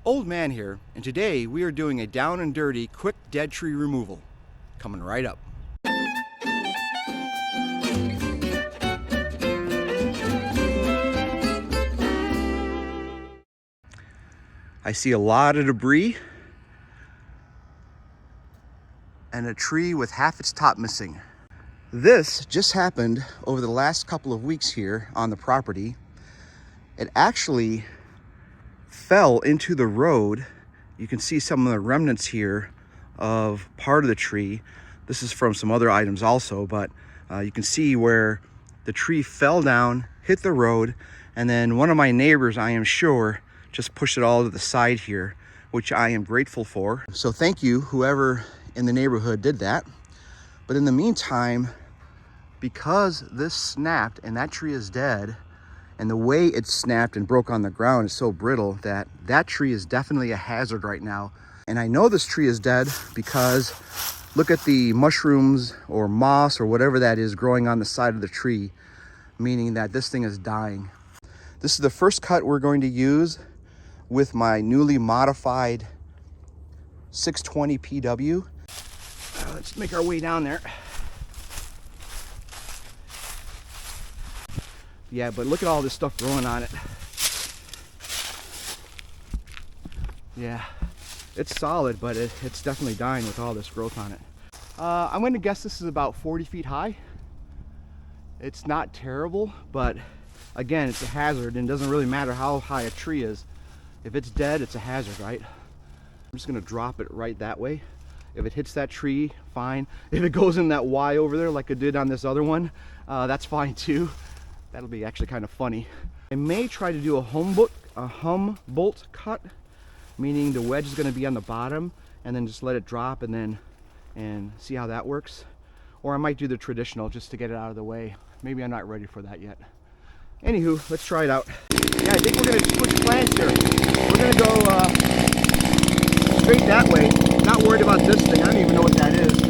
Old Man here, and today we are doing a down and dirty quick dead tree removal. Coming right up. I see a lot of debris and a tree with half its top missing. This just happened over the last couple of weeks here on the property. It actually fell into the road. You can see some of the remnants here of part of the tree. This is from some other items also, but you can see where the tree fell down, hit the road, and then one of my neighbors, I am sure, just pushed it all to the side here, which I am grateful for. So thank you, whoever in the neighborhood did that. But in the meantime, because this snapped and that tree is dead, and the way it snapped and broke on the ground is so brittle that that tree is definitely a hazard right now. And I know this tree is dead because look at the mushrooms or moss or whatever that is growing on the side of the tree, meaning that this thing is dying. This is the first cut we're going to use with my newly modified 620 PW. Let's make our way down there. Yeah, but look at all this stuff growing on it. Yeah, it's solid, but it's definitely dying with all this growth on it. I'm going to guess this is about 40 feet high. It's not terrible, but again, it's a hazard, and it doesn't really matter how high a tree is. If it's dead, it's a hazard, right? I'm just going to drop it right that way. If it hits that tree, fine. If it goes in that Y over there like it did on this other one, that's fine too. That'll be actually kind of funny. I may try to do a Humboldt cut, meaning the wedge is going to be on the bottom and then just let it drop and see how that works. Or I might do the traditional just to get it out of the way. Maybe I'm not ready for that yet. Anywho, let's try it out. Yeah, I think we're going to switch plans here. We're going to go straight that way. Not worried about this thing. I don't even know what that is.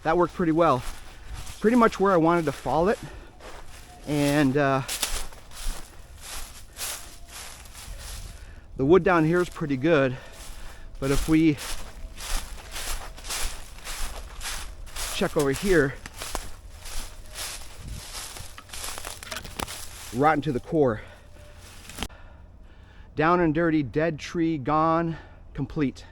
that worked pretty well. Pretty much where I wanted to fall it. And the wood down here is pretty good, but if we check over here, rotten to the core. Down and dirty, dead tree gone, complete.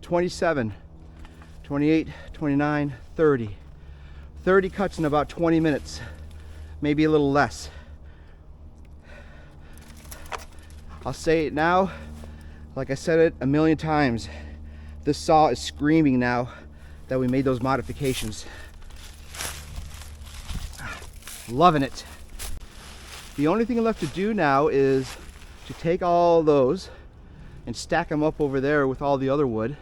$27, $28, $29, $30. 30 cuts in about 20 minutes, maybe a little less. I'll say it now, like I said it a million times. This saw is screaming now that we made those modifications. Loving it. The only thing left to do now is to take all those and stack them up over there with all the other wood,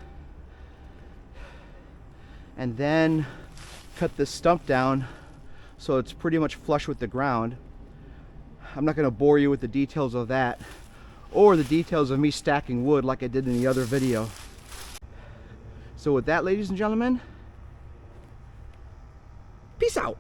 and then cut this stump down so it's pretty much flush with the ground. I'm not going to bore you with the details of that or the details of me stacking wood like I did in the other video. So with that, ladies and gentlemen, peace out.